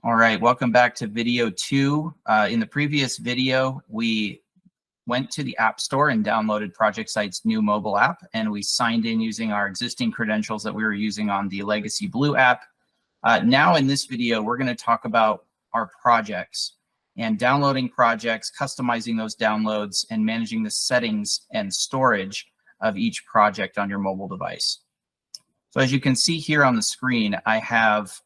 All right, welcome back to video 2. In the previous video, we went to the App Store and downloaded ProjectSight's new mobile app, and we signed in using our existing credentials that we were using on the Legacy Blue app. Now in this video, we're going to talk about our projects and downloading projects, customizing those downloads, and managing the settings and storage of each project on your mobile device. So as you can see here on the screen, I have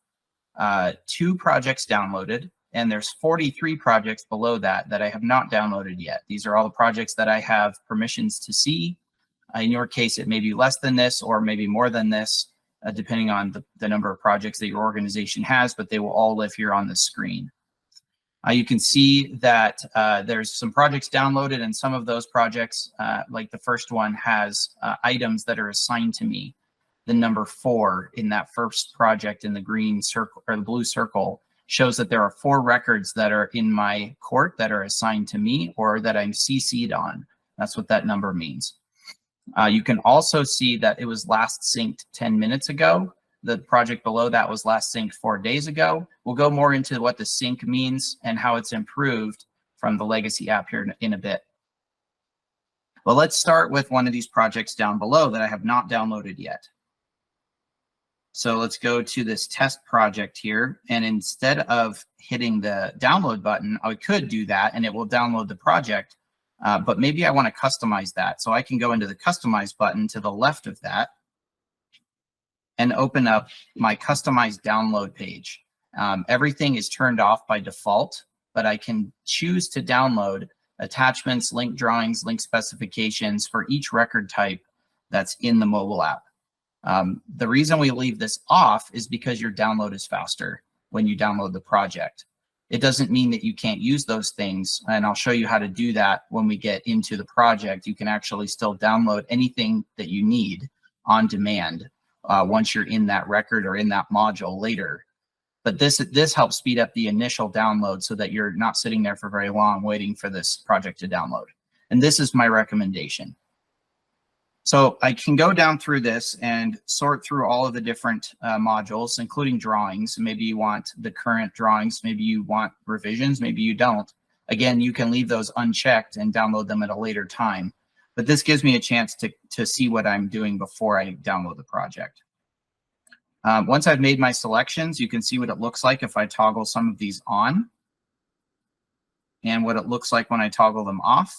2 projects downloaded, and there's 43 projects below that I have not downloaded yet. These are all the projects that I have permissions to see. In your case, it may be less than this or maybe more than this, depending on the number of projects that your organization has, but they will all live here on the screen. You can see that there's some projects downloaded, and some of those projects, like the first one, has items that are assigned to me. The number 4 in that first project in the green circle or the blue circle shows that there are 4 records that are in my court that are assigned to me or that I'm CC'd on. That's what that number means. You can also see that it was last synced 10 minutes ago. The project below that was last synced 4 days ago. We'll go more into what the sync means and how it's improved from the legacy app here in a bit. Well, let's start with one of these projects down below that I have not downloaded yet. So let's go to this test project here, and instead of hitting the download button, I could do that and it will download the project, but maybe I want to customize that. So I can go into the customize button to the left of that and open up my customized download page. Everything is turned off by default, but I can choose to download attachments, link drawings, link specifications for each record type that's in the mobile app. The reason we leave this off is because your download is faster when you download the project. It doesn't mean that you can't use those things, and I'll show you how to do that when we get into the project. You can actually still download anything that you need on demand once you're in that record or in that module later. But this helps speed up the initial download so that you're not sitting there for very long waiting for this project to download. And this is my recommendation. So I can go down through this and sort through all of the different modules, including drawings. Maybe you want the current drawings, maybe you want revisions, maybe you don't. Again, you can leave those unchecked and download them at a later time. But this gives me a chance to see what I'm doing before I download the project. Once I've made my selections, you can see what it looks like if I toggle some of these on, and what it looks like when I toggle them off.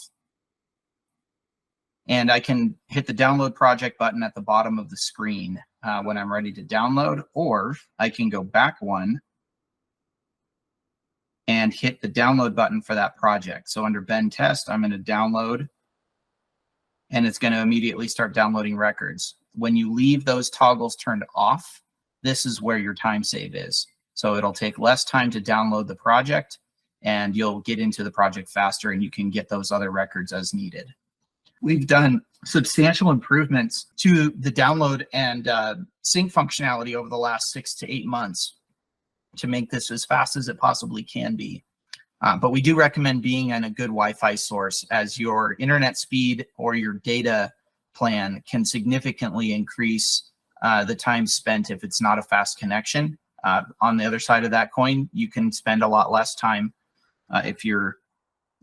And I can hit the download project button at the bottom of the screen when I'm ready to download, or I can go back one and hit the download button for that project. So under Ben Test, I'm going to download, and it's going to immediately start downloading records. When you leave those toggles turned off, this is where your time save is. So it'll take less time to download the project, and you'll get into the project faster, and you can get those other records as needed. We've done substantial improvements to the download and sync functionality over the last 6 to 8 months to make this as fast as it possibly can be. But we do recommend being on a good Wi-Fi source, as your internet speed or your data plan can significantly increase the time spent if it's not a fast connection. On the other side of that coin, you can spend a lot less time if you're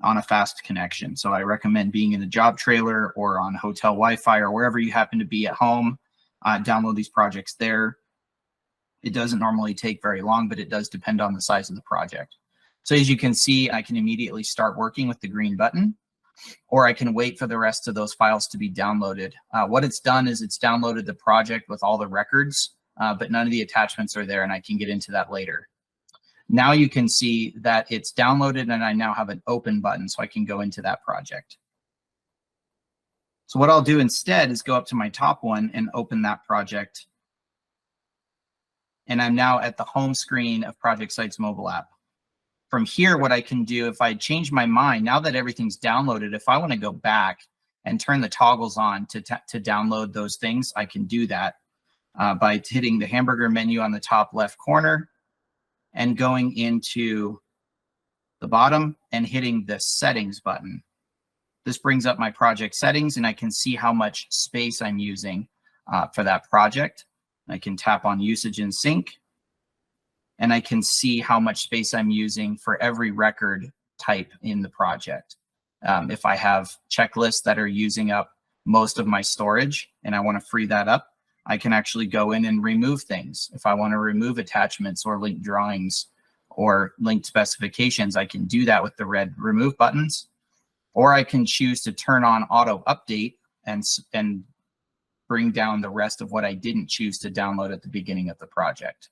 on a fast connection. So I recommend being in a job trailer or on hotel Wi-Fi or wherever you happen to be at home. Download these projects there. It doesn't normally take very long, but it does depend on the size of the project. So as you can see, I can immediately start working with the green button, or I can wait for the rest of those files to be downloaded. What it's done is it's downloaded the project with all the records, but none of the attachments are there, and I can get into that later. Now you can see that it's downloaded, and I now have an open button, so I can go into that project. So what I'll do instead is go up to my top one and open that project. And I'm now at the home screen of ProjectSight's mobile app. From here, what I can do, if I change my mind, now that everything's downloaded, if I want to go back and turn the toggles on to download those things, I can do that by hitting the hamburger menu on the top left corner and going into the bottom and hitting the settings button. This brings up my project settings, and I can see how much space I'm using for that project. I can tap on usage and sync, and I can see how much space I'm using for every record type in the project. If I have checklists that are using up most of my storage and I want to free that up, I can actually go in and remove things. If I want to remove attachments or linked drawings or linked specifications, I can do that with the red remove buttons, or I can choose to turn on auto update and bring down the rest of what I didn't choose to download at the beginning of the project.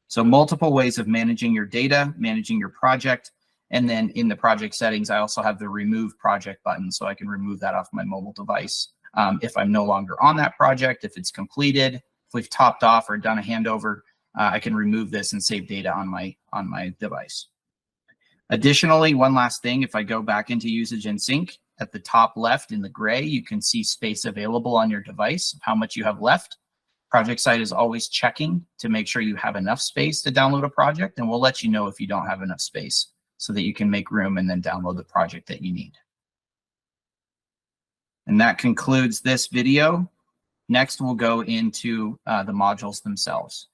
So multiple ways of managing your data, managing your project. And then in the project settings, I also have the remove project button, so I can remove that off my mobile device. If I'm no longer on that project, if it's completed, if we've topped off or done a handover, I can remove this and save data on my device. Additionally, one last thing, if I go back into usage and sync, at the top left in the gray, you can see space available on your device, how much you have left. ProjectSight is always checking to make sure you have enough space to download a project, and we'll let you know if you don't have enough space so that you can make room and then download the project that you need. And that concludes this video. Next, we'll go into the modules themselves.